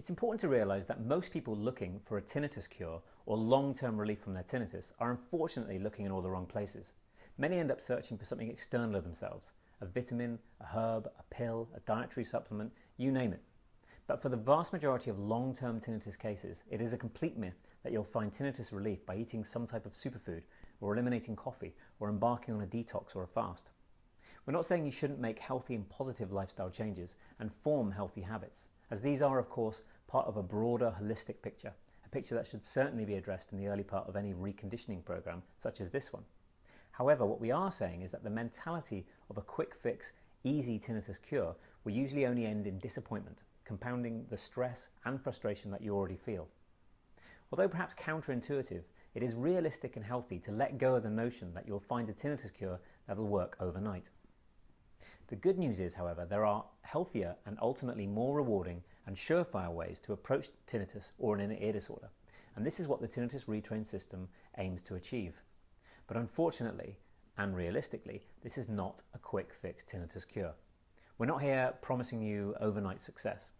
It's important to realise that most people looking for a tinnitus cure or long-term relief from their tinnitus are unfortunately looking in all the wrong places. Many end up searching for something external to themselves, a vitamin, a herb, a pill, a dietary supplement, you name it. But for the vast majority of long-term tinnitus cases, it is a complete myth that you'll find tinnitus relief by eating some type of superfood, or eliminating coffee, or embarking on a detox or a fast. We're not saying you shouldn't make healthy and positive lifestyle changes and form healthy habits, as these are, of course, part of a broader holistic picture, a picture that should certainly be addressed in the early part of any reconditioning program, such as this one. However, what we are saying is that the mentality of a quick fix, easy tinnitus cure will usually only end in disappointment, compounding the stress and frustration that you already feel. Although perhaps counterintuitive, it is realistic and healthy to let go of the notion that you'll find a tinnitus cure that will work overnight. The good news is, however, there are healthier and ultimately more rewarding and surefire ways to approach tinnitus or an inner ear disorder, and this is what the Tinnitus Retrain system aims to achieve. But unfortunately, and realistically, this is not a quick fix tinnitus cure. We're not here promising you overnight success.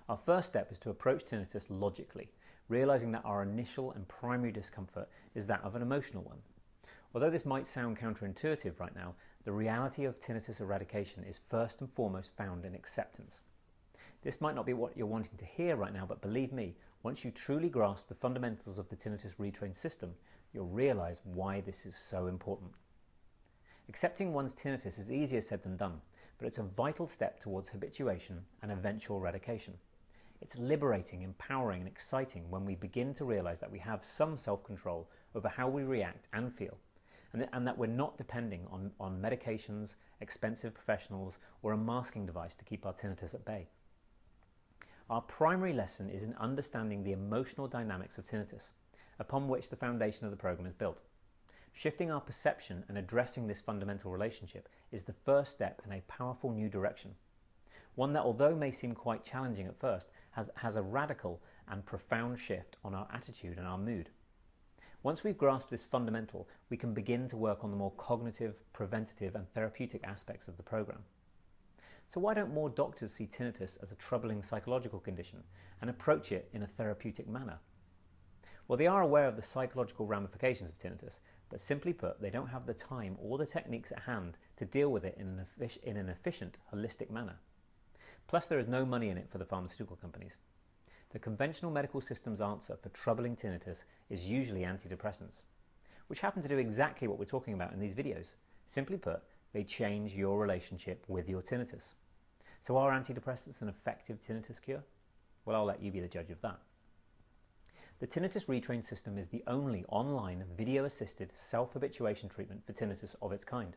Our first step is to approach tinnitus logically, realizing that our initial and primary discomfort is that of an emotional one. Although this might sound counterintuitive right now, the reality of tinnitus eradication is first and foremost found in acceptance. This might not be what you're wanting to hear right now, but believe me, once you truly grasp the fundamentals of the Tinnitus Retrain system, you'll realize why this is so important. Accepting one's tinnitus is easier said than done, but it's a vital step towards habituation and eventual eradication. It's liberating, empowering, and exciting when we begin to realize that we have some self-control over how we react and feel, and that we're not depending on medications, expensive professionals, or a masking device to keep our tinnitus at bay. Our primary lesson is in understanding the emotional dynamics of tinnitus, upon which the foundation of the program is built. Shifting our perception and addressing this fundamental relationship is the first step in a powerful new direction. One that, although may seem quite challenging at first, has a radical and profound shift on our attitude and our mood. Once we've grasped this fundamental, we can begin to work on the more cognitive, preventative, and therapeutic aspects of the program. So why don't more doctors see tinnitus as a troubling psychological condition and approach it in a therapeutic manner? Well, they are aware of the psychological ramifications of tinnitus, but simply put, they don't have the time or the techniques at hand to deal with it in an efficient, holistic manner. Plus, there is no money in it for the pharmaceutical companies. The conventional medical system's answer for troubling tinnitus is usually antidepressants, which happen to do exactly what we're talking about in these videos. Simply put, they change your relationship with your tinnitus. So are antidepressants an effective tinnitus cure? Well, I'll let you be the judge of that. The Tinnitus Retrain system is the only online video-assisted self-habituation treatment for tinnitus of its kind.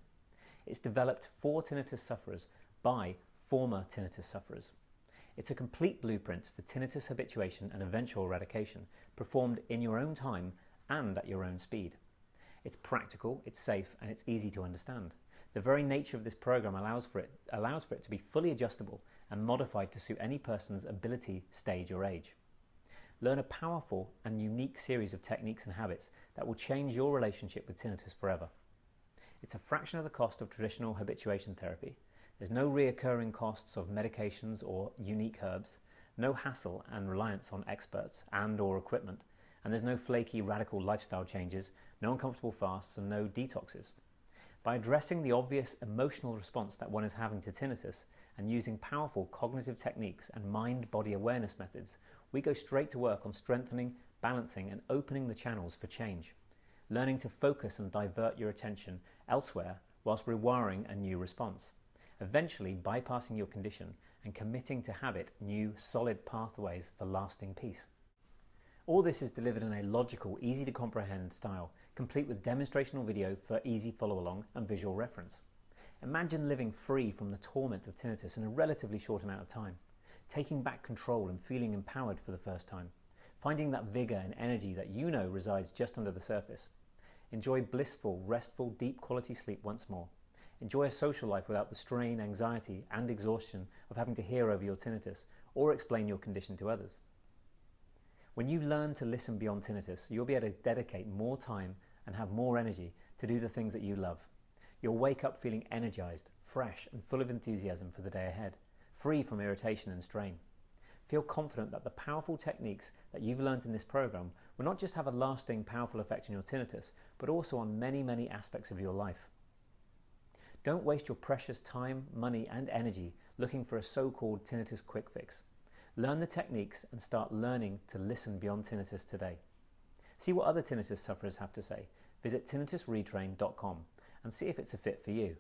It's developed for tinnitus sufferers by former tinnitus sufferers. It's a complete blueprint for tinnitus habituation and eventual eradication, performed in your own time and at your own speed. It's practical, it's safe, and it's easy to understand. The very nature of this program allows for it to be fully adjustable and modified to suit any person's ability, stage, or age. Learn a powerful and unique series of techniques and habits that will change your relationship with tinnitus forever. It's a fraction of the cost of traditional habituation therapy. There's no reoccurring costs of medications or unique herbs, no hassle and reliance on experts and/or equipment, and there's no flaky radical lifestyle changes, no uncomfortable fasts, and no detoxes. By addressing the obvious emotional response that one is having to tinnitus and using powerful cognitive techniques and mind-body awareness methods, we go straight to work on strengthening, balancing, and opening the channels for change, learning to focus and divert your attention elsewhere whilst rewiring a new response, eventually bypassing your condition and committing to habit new, solid pathways for lasting peace. All this is delivered in a logical, easy to comprehend style, complete with demonstrational video for easy follow-along and visual reference. Imagine living free from the torment of tinnitus in a relatively short amount of time, taking back control and feeling empowered for the first time, finding that vigor and energy that you know resides just under the surface. Enjoy blissful, restful, deep quality sleep once more. Enjoy a social life without the strain, anxiety, and exhaustion of having to hear over your tinnitus or explain your condition to others. When you learn to listen beyond tinnitus, you'll be able to dedicate more time and have more energy to do the things that you love. You'll wake up feeling energized, fresh, and full of enthusiasm for the day ahead, free from irritation and strain. Feel confident that the powerful techniques that you've learned in this program will not just have a lasting, powerful effect on your tinnitus, but also on many, many aspects of your life. Don't waste your precious time, money, and energy looking for a so-called tinnitus quick fix. Learn the techniques and start learning to listen beyond tinnitus today. See what other tinnitus sufferers have to say. Visit tinnitusretrain.com and see if it's a fit for you.